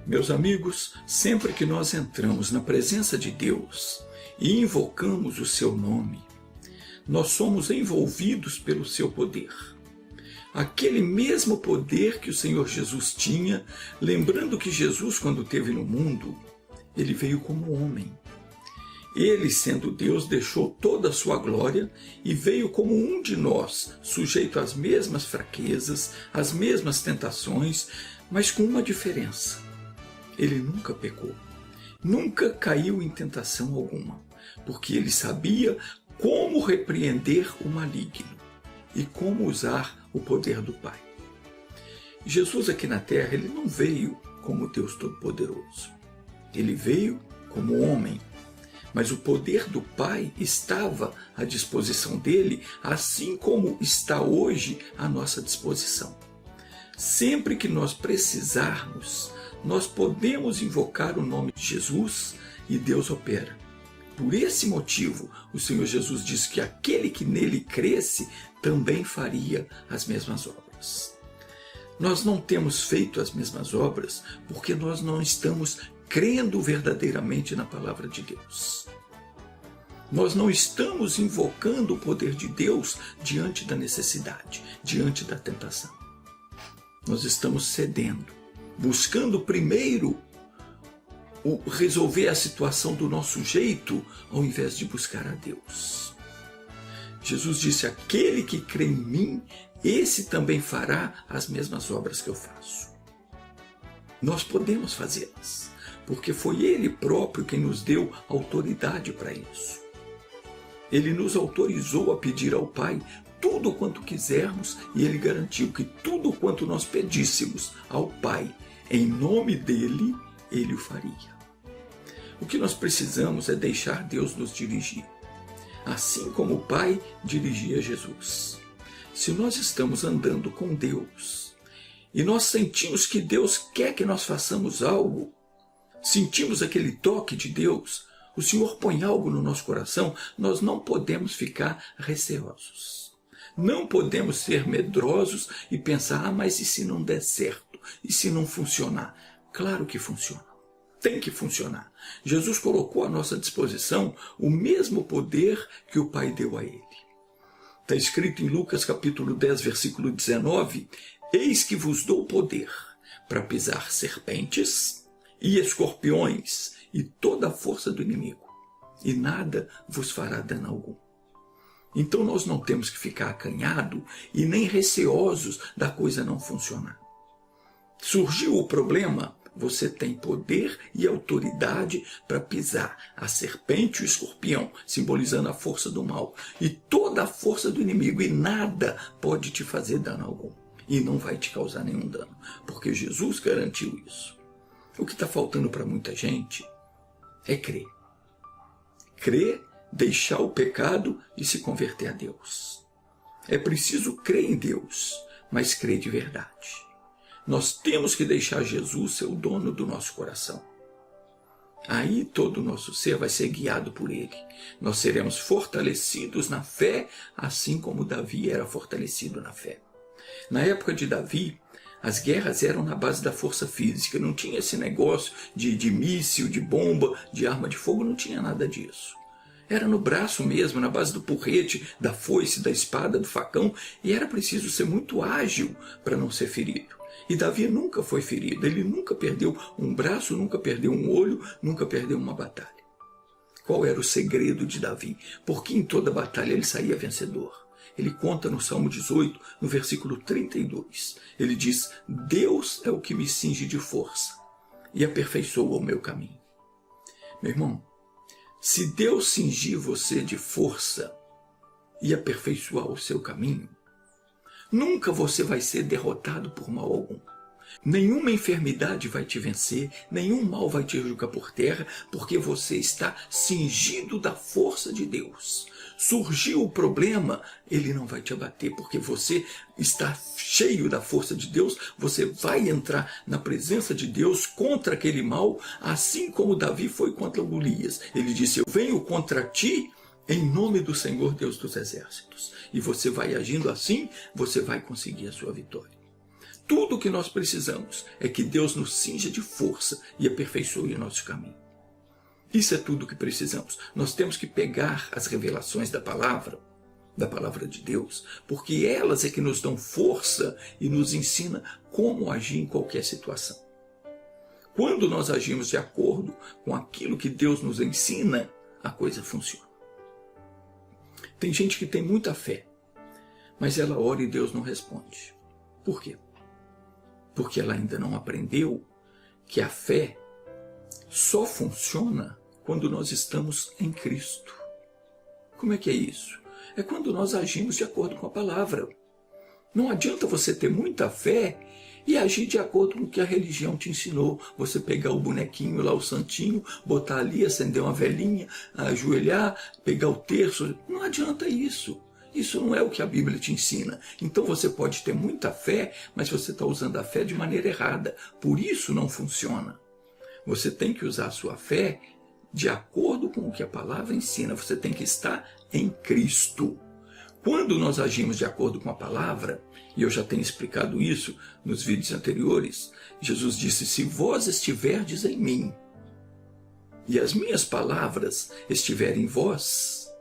Meus amigos, sempre que nós entramos na presença de Deus e invocamos o seu nome, nós somos envolvidos pelo seu poder. Aquele mesmo poder que o Senhor Jesus tinha, lembrando que Jesus, quando esteve no mundo, ele veio como homem. Ele, sendo Deus, deixou toda a sua glória e veio como um de nós, sujeito às mesmas fraquezas, às mesmas tentações, mas com uma diferença. Ele nunca pecou, nunca caiu em tentação alguma, porque ele sabia como repreender o maligno e como usar o poder do Pai. Jesus aqui na terra, ele não veio como Deus Todo-Poderoso. Ele veio como homem, mas o poder do Pai estava à disposição dele, assim como está hoje à nossa disposição. Sempre que nós precisarmos, nós podemos invocar o nome de Jesus e Deus opera. Por esse motivo, o Senhor Jesus diz que aquele que nele cresce também faria as mesmas obras. Nós não temos feito as mesmas obras porque nós não estamos crendo verdadeiramente na palavra de Deus. Nós não estamos invocando o poder de Deus diante da necessidade, diante da tentação. Nós estamos cedendo, buscando primeiro resolver a situação do nosso jeito, ao invés de buscar a Deus. Jesus disse: aquele que crê em mim, esse também fará as mesmas obras que eu faço. Nós podemos fazê-las, porque foi Ele próprio quem nos deu autoridade para isso. Ele nos autorizou a pedir ao Pai tudo quanto quisermos e Ele garantiu que tudo quanto nós pedíssemos ao Pai, em nome dEle, Ele o faria. O que nós precisamos é deixar Deus nos dirigir, assim como o Pai dirigia Jesus. Se nós estamos andando com Deus e nós sentimos que Deus quer que nós façamos algo, sentimos aquele toque de Deus, o Senhor põe algo no nosso coração, nós não podemos ficar receosos. Não podemos ser medrosos e pensar: mas e se não der certo? E se não funcionar? Claro que funciona. Tem que funcionar. Jesus colocou à nossa disposição o mesmo poder que o Pai deu a Ele. Está escrito em Lucas capítulo 10, versículo 19: eis que vos dou poder para pisar serpentes e escorpiões e toda a força do inimigo, e nada vos fará dano algum. Então nós não temos que ficar acanhados e nem receosos da coisa não funcionar. Surgiu o problema, você tem poder e autoridade para pisar a serpente e o escorpião, simbolizando a força do mal, e toda a força do inimigo, e nada pode te fazer dano algum, e não vai te causar nenhum dano, porque Jesus garantiu isso. O que está faltando para muita gente é crer. Crer, deixar o pecado e se converter a Deus. É preciso crer em Deus, mas crer de verdade. Nós temos que deixar Jesus ser o dono do nosso coração. Aí todo o nosso ser vai ser guiado por Ele. Nós seremos fortalecidos na fé, assim como Davi era fortalecido na fé. Na época de Davi, as guerras eram na base da força física. Não tinha esse negócio de míssil, de bomba, de arma de fogo, não tinha nada disso. Era no braço mesmo, na base do porrete, da foice, da espada, do facão, e era preciso ser muito ágil para não ser ferido. E Davi nunca foi ferido, ele nunca perdeu um braço, nunca perdeu um olho, nunca perdeu uma batalha. Qual era o segredo de Davi? Porque em toda batalha ele saía vencedor. Ele conta no Salmo 18, no versículo 32. Ele diz: Deus é o que me cinge de força e aperfeiçoa o meu caminho. Meu irmão, se Deus cingir você de força e aperfeiçoar o seu caminho, nunca você vai ser derrotado por mal algum. Nenhuma enfermidade vai te vencer, nenhum mal vai te jogar por terra, porque você está cingido da força de Deus. Surgiu o problema, ele não vai te abater, porque você está cheio da força de Deus, você vai entrar na presença de Deus contra aquele mal, assim como Davi foi contra Golias. Ele disse: eu venho contra ti em nome do Senhor Deus dos Exércitos. E você vai agindo assim, você vai conseguir a sua vitória. Tudo o que nós precisamos é que Deus nos cinja de força e aperfeiçoe o nosso caminho. Isso é tudo o que precisamos. Nós temos que pegar as revelações da palavra de Deus, porque elas é que nos dão força e nos ensina como agir em qualquer situação. Quando nós agimos de acordo com aquilo que Deus nos ensina, a coisa funciona. Tem gente que tem muita fé, mas ela ora e Deus não responde. Por quê? Porque ela ainda não aprendeu que a fé só funciona quando nós estamos em Cristo. Como é que é isso? É quando nós agimos de acordo com a palavra. Não adianta você ter muita fé e agir de acordo com o que a religião te ensinou. Você pegar o bonequinho lá, o santinho, botar ali, acender uma velinha, ajoelhar, pegar o terço. Não adianta isso. Isso não é o que a Bíblia te ensina. Então você pode ter muita fé, mas você está usando a fé de maneira errada. Por isso não funciona. Você tem que usar a sua fé de acordo com o que a palavra ensina. Você tem que estar em Cristo. Quando nós agimos de acordo com a palavra, e eu já tenho explicado isso nos vídeos anteriores, Jesus disse: se vós estiverdes em mim, e as minhas palavras estiverem em vós,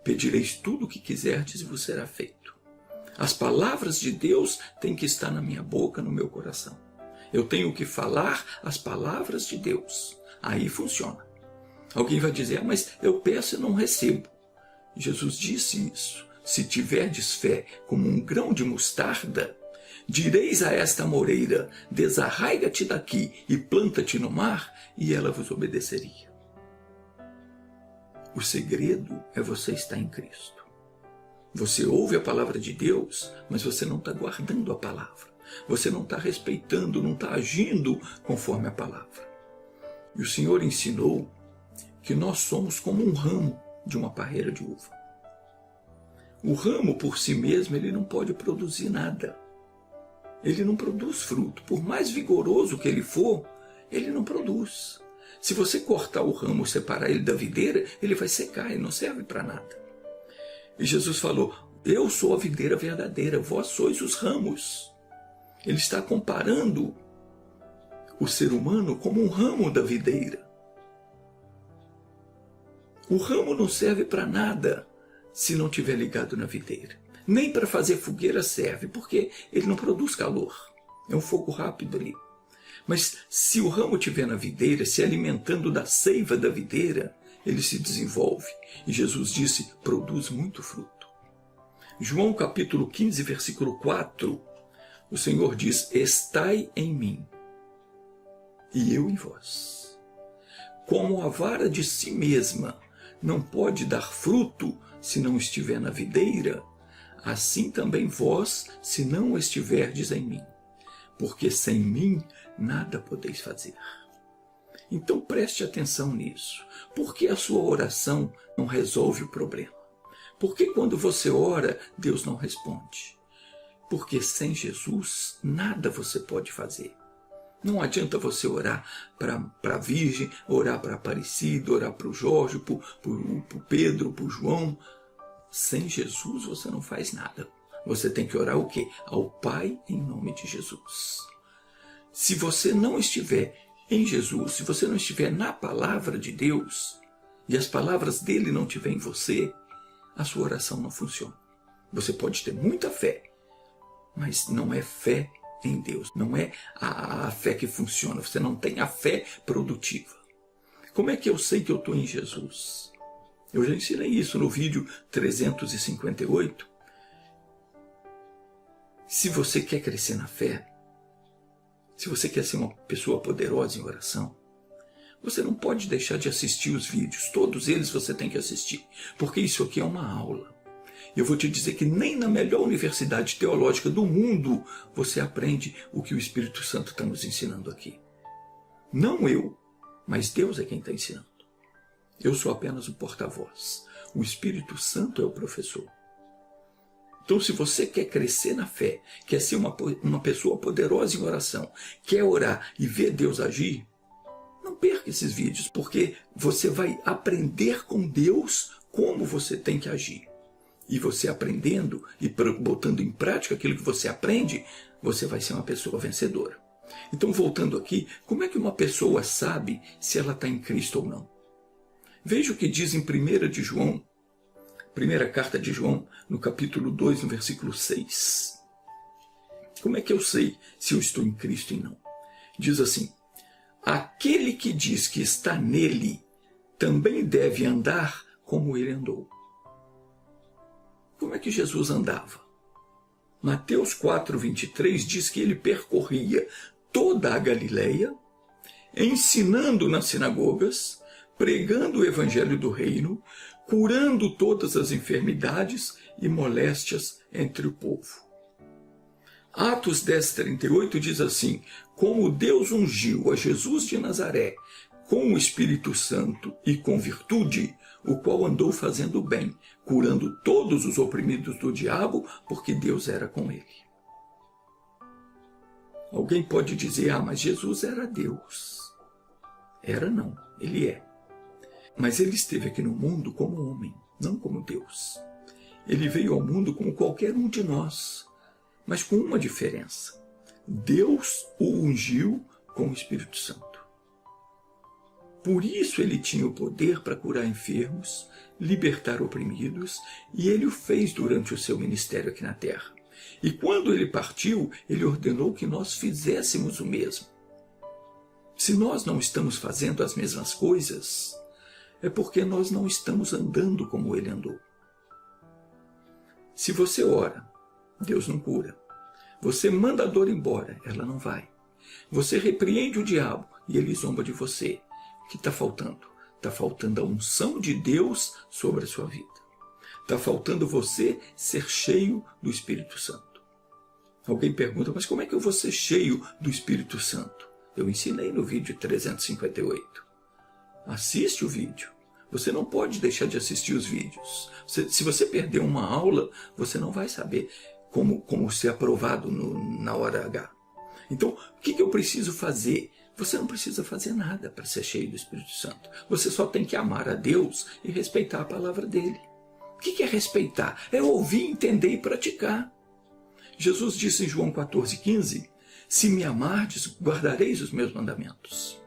pedireis tudo o que quiserdes e vos será feito. As palavras de Deus têm que estar na minha boca, no meu coração. Eu tenho que falar as palavras de Deus. Aí funciona. Alguém vai dizer: mas eu peço e não recebo. Jesus disse isso. Se tiverdes fé como um grão de mostarda, direis a esta moreira: desarraiga-te daqui e planta-te no mar, e ela vos obedeceria. O segredo é você estar em Cristo. Você ouve a palavra de Deus, mas você não está guardando a palavra. Você não está respeitando, não está agindo conforme a palavra. E o Senhor ensinou que nós somos como um ramo de uma parreira de uva. O ramo por si mesmo, ele não pode produzir nada. Ele não produz fruto. Por mais vigoroso que ele for, ele não produz. Se você cortar o ramo, separar ele da videira, ele vai secar, ele não serve para nada. E Jesus falou: eu sou a videira verdadeira, vós sois os ramos. Ele está comparando o ser humano como um ramo da videira. O ramo não serve para nada se não estiver ligado na videira. Nem para fazer fogueira serve, porque ele não produz calor. É um fogo rápido ali. Mas se o ramo estiver na videira, se alimentando da seiva da videira, ele se desenvolve. E Jesus disse: produz muito fruto. João capítulo 15, versículo 4, o Senhor diz: estai em mim, e eu em vós. Como a vara de si mesma não pode dar fruto se não estiver na videira, assim também vós, se não estiverdes em mim. Porque sem mim nada podeis fazer. Então preste atenção nisso. Por que a sua oração não resolve o problema? Por que quando você ora, Deus não responde? Porque sem Jesus, nada você pode fazer. Não adianta você orar para a Virgem, orar para a Aparecida, orar para o Jorge, para o Pedro, para o João. Sem Jesus você não faz nada. Você tem que orar o quê? Ao Pai em nome de Jesus. Se você não estiver em Jesus, se você não estiver na palavra de Deus, e as palavras dele não estiverem em você, a sua oração não funciona. Você pode ter muita fé, mas não é fé em Deus. Não é a fé que funciona. Você não tem a fé produtiva. Como é que eu sei que eu estou em Jesus? Eu já ensinei isso no vídeo 358. Se você quer crescer na fé, se você quer ser uma pessoa poderosa em oração, você não pode deixar de assistir os vídeos. Todos eles você tem que assistir, porque isso aqui é uma aula. Eu vou te dizer que nem na melhor universidade teológica do mundo você aprende o que o Espírito Santo está nos ensinando aqui. Não eu, mas Deus é quem está ensinando. Eu sou apenas o porta-voz. O Espírito Santo é o professor. Então, se você quer crescer na fé, quer ser uma pessoa poderosa em oração, quer orar e ver Deus agir, não perca esses vídeos, porque você vai aprender com Deus como você tem que agir. E você aprendendo e botando em prática aquilo que você aprende, você vai ser uma pessoa vencedora. Então, voltando aqui, como é que uma pessoa sabe se ela está em Cristo ou não? Veja o que diz em 1 de João, primeira carta de João, no capítulo 2, no versículo 6. Como é que eu sei se eu estou em Cristo e não? Diz assim: aquele que diz que está nele, também deve andar como ele andou. Como é que Jesus andava? Mateus 4:23 diz que ele percorria toda a Galileia, ensinando nas sinagogas, pregando o evangelho do reino, curando todas as enfermidades e moléstias entre o povo. Atos 10:38 diz assim: como Deus ungiu a Jesus de Nazaré com o Espírito Santo e com virtude, o qual andou fazendo bem, curando todos os oprimidos do diabo, porque Deus era com ele. Alguém pode dizer: mas Jesus era Deus. Era não, ele é. Mas ele esteve aqui no mundo como homem, não como Deus. Ele veio ao mundo como qualquer um de nós, mas com uma diferença. Deus o ungiu com o Espírito Santo. Por isso ele tinha o poder para curar enfermos, libertar oprimidos, e ele o fez durante o seu ministério aqui na terra. E quando ele partiu, ele ordenou que nós fizéssemos o mesmo. Se nós não estamos fazendo as mesmas coisas, é porque nós não estamos andando como ele andou. Se você ora, Deus não cura. Você manda a dor embora, ela não vai. Você repreende o diabo e ele zomba de você. O que está faltando? Está faltando a unção de Deus sobre a sua vida. Está faltando você ser cheio do Espírito Santo. Alguém pergunta: mas como é que eu vou ser cheio do Espírito Santo? Eu ensinei no vídeo 358. Assiste o vídeo. Você não pode deixar de assistir os vídeos. Se você perder uma aula, você não vai saber como ser aprovado na hora H. Então, o que eu preciso fazer? Você não precisa fazer nada para ser cheio do Espírito Santo. Você só tem que amar a Deus e respeitar a palavra dele. O que é respeitar? É ouvir, entender e praticar. Jesus disse em João 14,15: se me amardes, guardareis os meus mandamentos.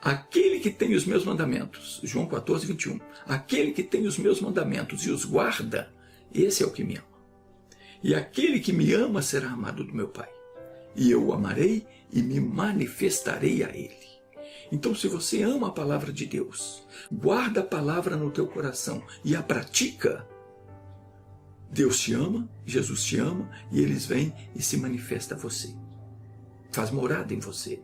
Aquele que tem os meus mandamentos, João 14:21, aquele que tem os meus mandamentos e os guarda, esse é o que me ama. E aquele que me ama será amado do meu Pai. E eu o amarei e me manifestarei a ele. Então, se você ama a palavra de Deus, guarda a palavra no teu coração e a pratica, Deus te ama, Jesus te ama, e eles vêm e se manifesta a você. Faz morada em você.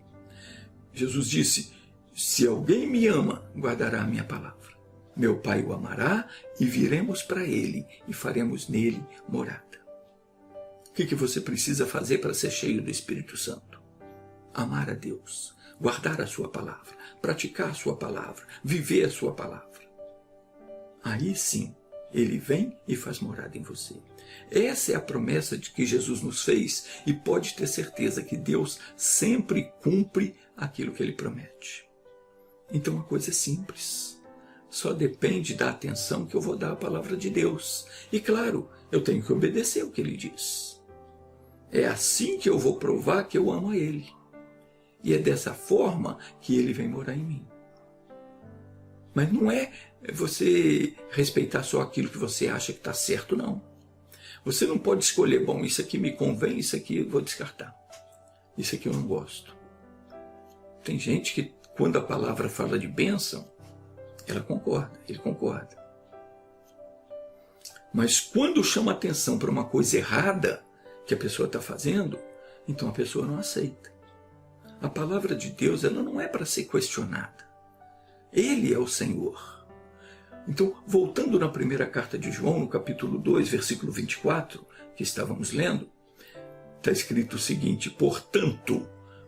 Jesus disse: se alguém me ama, guardará a minha palavra. Meu Pai o amará e viremos para ele e faremos nele morada. O que você precisa fazer para ser cheio do Espírito Santo? Amar a Deus, guardar a sua palavra, praticar a sua palavra, viver a sua palavra. Aí sim, ele vem e faz morada em você. Essa é a promessa de que Jesus nos fez, e pode ter certeza que Deus sempre cumpre aquilo que ele promete. Então a coisa é simples. Só depende da atenção que eu vou dar à palavra de Deus. E claro, eu tenho que obedecer o que ele diz. É assim que eu vou provar que eu amo a ele. E é dessa forma que ele vem morar em mim. Mas não é você respeitar só aquilo que você acha que está certo, não. Você não pode escolher: bom, isso aqui me convém, isso aqui eu vou descartar. Isso aqui eu não gosto. Tem gente que, quando a palavra fala de bênção, ela concorda, ele concorda. Mas quando chama atenção para uma coisa errada que a pessoa está fazendo, então a pessoa não aceita. A palavra de Deus, ela não é para ser questionada. Ele é o Senhor. Então, voltando na primeira carta de João, no capítulo 2, versículo 24, que estávamos lendo, está escrito o seguinte: portanto,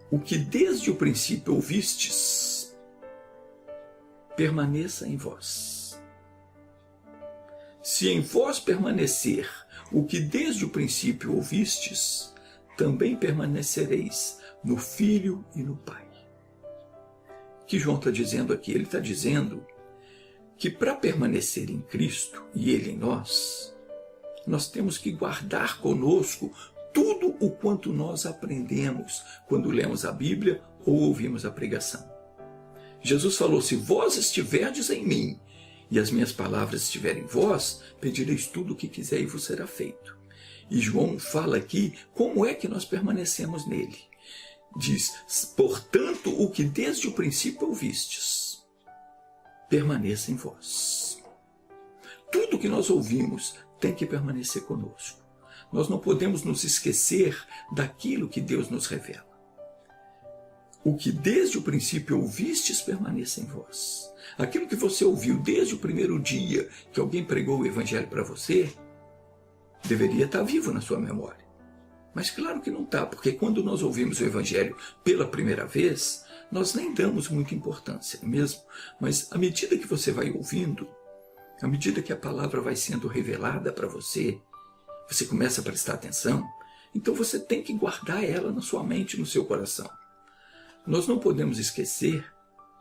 o que desde o princípio ouvistes, permaneça em vós. Se em vós permanecer o que desde o princípio ouvistes, também permanecereis no Filho e no Pai. O que João está dizendo aqui? Ele está dizendo que para permanecer em Cristo e Ele em nós, nós temos que guardar conosco tudo o quanto nós aprendemos quando lemos a Bíblia ou ouvimos a pregação. Jesus falou: se vós estiverdes em mim e as minhas palavras estiverem em vós, pedireis tudo o que quiser e vos será feito. E João fala aqui como é que nós permanecemos nele. Diz: portanto, o que desde o princípio ouvistes, permaneça em vós. Tudo que nós ouvimos tem que permanecer conosco. Nós não podemos nos esquecer daquilo que Deus nos revela. O que desde o princípio ouvistes, permaneça em vós. Aquilo que você ouviu desde o primeiro dia que alguém pregou o Evangelho para você, deveria estar vivo na sua memória. Mas claro que não está, porque quando nós ouvimos o Evangelho pela primeira vez, nós nem damos muita importância, não é mesmo? Mas à medida que você vai ouvindo, à medida que a palavra vai sendo revelada para você, você começa a prestar atenção, então você tem que guardar ela na sua mente, no seu coração. Nós não podemos esquecer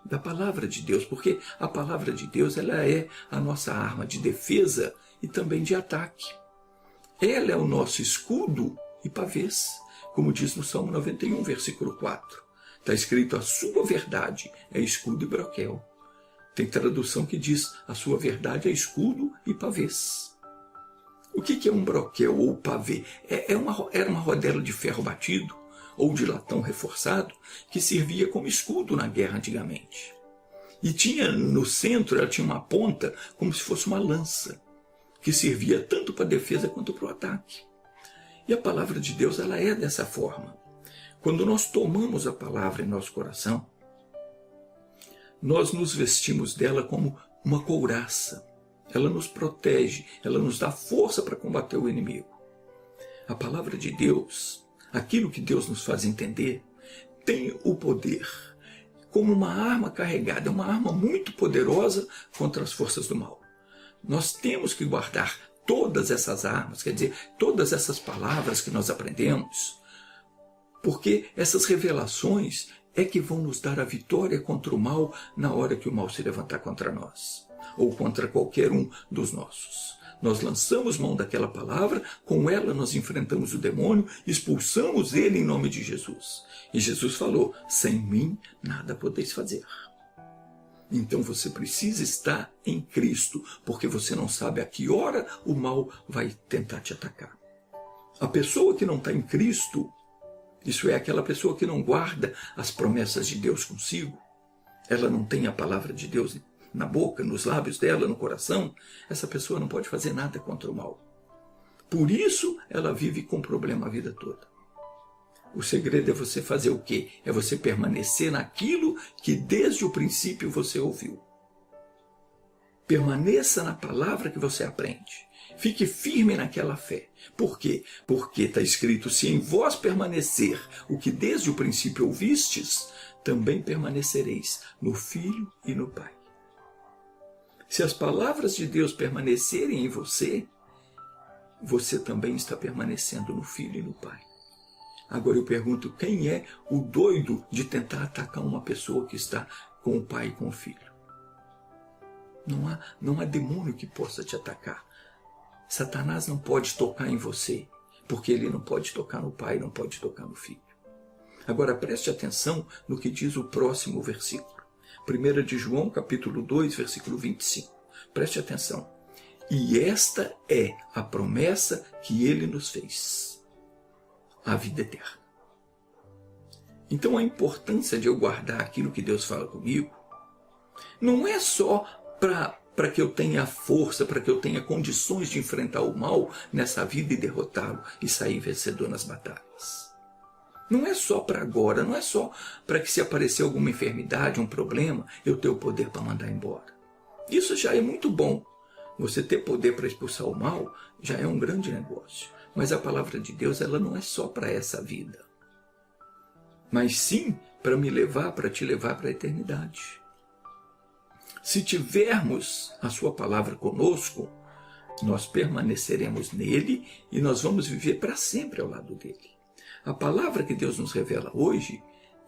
da palavra de Deus, porque a palavra de Deus ela é a nossa arma de defesa e também de ataque. Ela é o nosso escudo e pavês, como diz no Salmo 91, versículo 4. Está escrito: a sua verdade é escudo e broquel. Tem tradução que diz: a sua verdade é escudo e pavês. O que é um broquel ou pavê? Era uma rodela de ferro batido ou de latão reforçado que servia como escudo na guerra antigamente. E tinha no centro, ela tinha uma ponta como se fosse uma lança, que servia tanto para a defesa quanto para o ataque. E a palavra de Deus ela é dessa forma. Quando nós tomamos a palavra em nosso coração, nós nos vestimos dela como uma couraça. Ela nos protege, ela nos dá força para combater o inimigo. A palavra de Deus, aquilo que Deus nos faz entender, tem o poder como uma arma carregada, uma arma muito poderosa contra as forças do mal. Nós temos que guardar todas essas armas, quer dizer, todas essas palavras que nós aprendemos, porque essas revelações é que vão nos dar a vitória contra o mal na hora que o mal se levantar contra nós, ou contra qualquer um dos nossos. Nós lançamos mão daquela palavra, com ela nós enfrentamos o demônio, expulsamos ele em nome de Jesus. E Jesus falou: sem mim nada podeis fazer. Então você precisa estar em Cristo, porque você não sabe a que hora o mal vai tentar te atacar. A pessoa que não está em Cristo, isso é aquela pessoa que não guarda as promessas de Deus consigo, ela não tem a palavra de Deus na boca, nos lábios dela, no coração, essa pessoa não pode fazer nada contra o mal. Por isso ela vive com problema a vida toda. O segredo é você fazer o quê? É você permanecer naquilo que desde o princípio você ouviu. Permaneça na palavra que você aprende. Fique firme naquela fé. Por quê? Porque está escrito: se em vós permanecer o que desde o princípio ouvistes, também permanecereis no Filho e no Pai. Se as palavras de Deus permanecerem em você, você também está permanecendo no Filho e no Pai. Agora eu pergunto: quem é o doido de tentar atacar uma pessoa que está com o Pai e com o Filho? Não há demônio que possa te atacar. Satanás não pode tocar em você, porque ele não pode tocar no Pai, não pode tocar no Filho. Agora preste atenção no que diz o próximo versículo. 1 de João, capítulo 2, versículo 25. Preste atenção. E esta é a promessa que ele nos fez: a vida eterna. Então a importância de eu guardar aquilo que Deus fala comigo não é só para que eu tenha força, para que eu tenha condições de enfrentar o mal nessa vida e derrotá-lo e sair vencedor nas batalhas. Não é só para agora, não é só para que se aparecer alguma enfermidade, um problema, eu ter o poder para mandar embora. Isso já é muito bom. Você ter poder para expulsar o mal já é um grande negócio. Mas a palavra de Deus ela não é só para essa vida, mas sim para me levar, para te levar para a eternidade. Se tivermos a sua palavra conosco, nós permaneceremos nele e nós vamos viver para sempre ao lado dele. A palavra que Deus nos revela hoje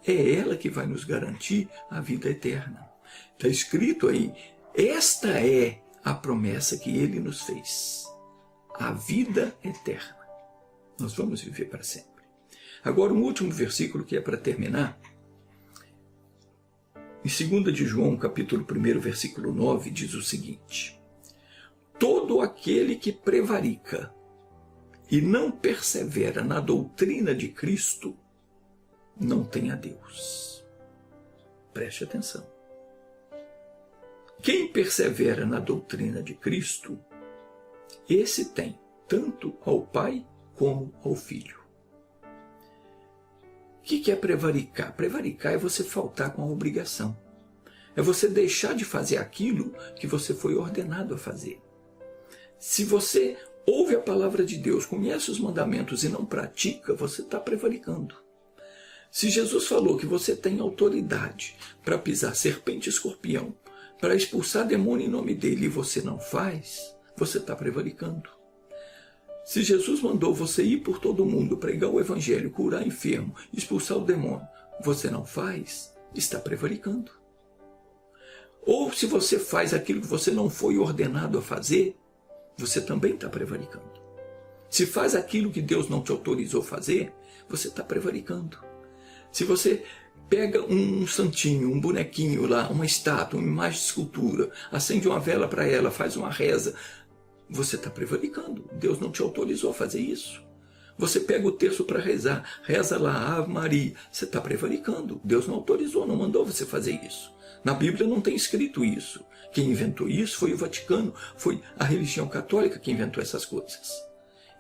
é ela que vai nos garantir a vida eterna. Está escrito aí Esta é a promessa que ele nos fez, a vida eterna. Nós vamos viver para sempre. Agora, um último versículo que é para terminar. Em 2 de João, capítulo 1, versículo 9, diz o seguinte: todo aquele que prevarica e não persevera na doutrina de Cristo não tem a Deus. Preste atenção. Quem persevera na doutrina de Cristo, esse tem tanto ao Pai como ao Filho. O que é prevaricar? Prevaricar é você faltar com a obrigação. É você deixar de fazer aquilo que você foi ordenado a fazer. Se você ouve a palavra de Deus, conhece os mandamentos e não pratica, você está prevaricando. Se Jesus falou que você tem autoridade para pisar serpente e escorpião, para expulsar demônio em nome dele, e você não faz, você está prevaricando. Se Jesus mandou você ir por todo mundo, pregar o evangelho, curar enfermo, expulsar o demônio, você não faz, está prevaricando. Ou se você faz aquilo que você não foi ordenado a fazer, você também está prevaricando. Se faz aquilo que Deus não te autorizou a fazer, você está prevaricando. Se você pega um santinho, um bonequinho lá, uma estátua, uma imagem de escultura, acende uma vela para ela, faz uma reza, você está prevaricando. Deus não te autorizou a fazer isso. Você pega o terço para rezar, reza lá, Ave Maria, você está prevaricando. Deus não autorizou, não mandou você fazer isso. Na Bíblia não tem escrito isso. Quem inventou isso foi o Vaticano, foi a religião católica que inventou essas coisas.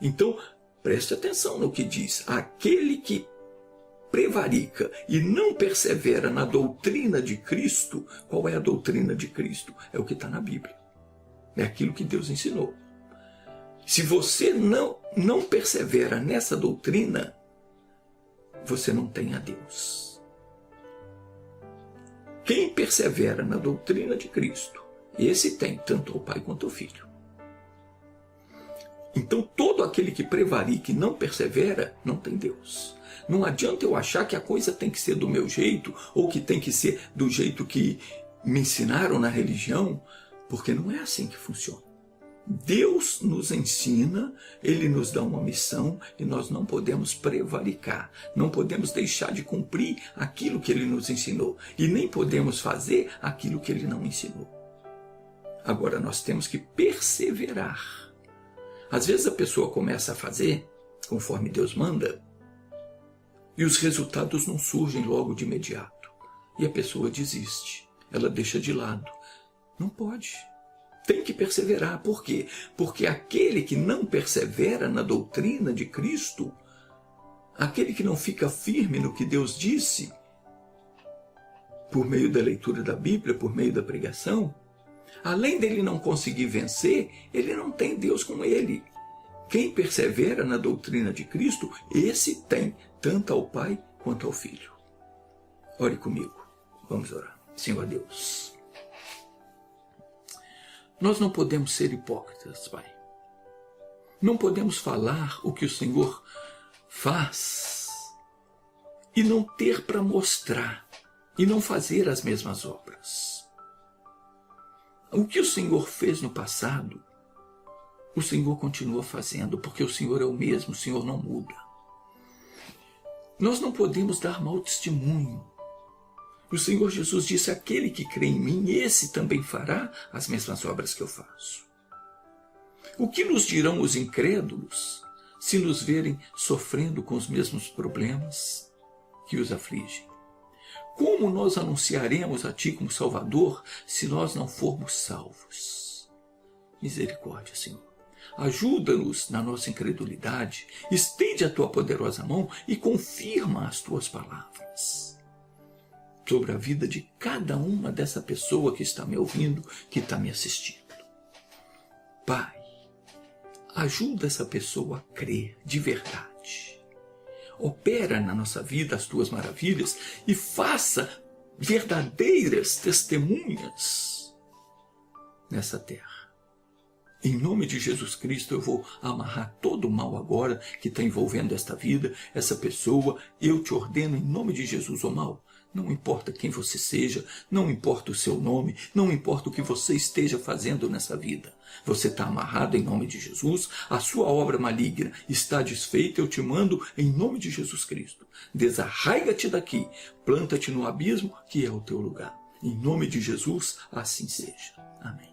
Então, preste atenção no que diz. Aquele que prevarica e não persevera na doutrina de Cristo. Qual é a doutrina de Cristo? É o que está na Bíblia. É aquilo que Deus ensinou. Se você não persevera nessa doutrina, você não tem a Deus. Quem persevera na doutrina de Cristo, esse tem tanto ao Pai quanto ao Filho. Então, todo aquele que prevarica e não persevera, não tem Deus. Não adianta eu achar que a coisa tem que ser do meu jeito, ou que tem que ser do jeito que me ensinaram na religião, porque não é assim que funciona. Deus nos ensina, Ele nos dá uma missão e nós não podemos prevaricar, não podemos deixar de cumprir aquilo que Ele nos ensinou e nem podemos fazer aquilo que Ele não ensinou. Agora nós temos que perseverar. Às vezes a pessoa começa a fazer conforme Deus manda e os resultados não surgem logo de imediato e a pessoa desiste, ela deixa de lado. Não pode. Tem que perseverar. Por quê? Porque aquele que não persevera na doutrina de Cristo, aquele que não fica firme no que Deus disse, por meio da leitura da Bíblia, por meio da pregação, além dele não conseguir vencer, ele não tem Deus com ele. Quem persevera na doutrina de Cristo, esse tem tanto ao Pai quanto ao Filho. Ore comigo. Vamos orar. Senhor Deus, nós não podemos ser hipócritas, Pai. Não podemos falar o que o Senhor faz e não ter para mostrar e não fazer as mesmas obras. O que o Senhor fez no passado, o Senhor continua fazendo, porque o Senhor é o mesmo, o Senhor não muda. Nós não podemos dar mau testemunho. O Senhor Jesus disse, aquele que crê em mim, esse também fará as mesmas obras que eu faço. O que nos dirão os incrédulos se nos verem sofrendo com os mesmos problemas que os afligem? Como nós anunciaremos a Ti como Salvador se nós não formos salvos? Misericórdia, Senhor. Ajuda-nos na nossa incredulidade, estende a Tua poderosa mão e confirma as Tuas palavras sobre a vida de cada uma dessa pessoa que está me ouvindo, que está me assistindo. Pai, ajuda essa pessoa a crer de verdade. Opera na nossa vida as Tuas maravilhas e faça verdadeiras testemunhas nessa terra. Em nome de Jesus Cristo, eu vou amarrar todo o mal agora que está envolvendo esta vida, essa pessoa. Eu te ordeno, em nome de Jesus, o mal, Não importa quem você seja, não importa o seu nome, não importa o que você esteja fazendo nessa vida. Você está amarrado em nome de Jesus, a sua obra maligna está desfeita, eu te mando em nome de Jesus Cristo. Desarraiga-te daqui, planta-te no abismo que é o teu lugar. Em nome de Jesus, assim seja. Amém.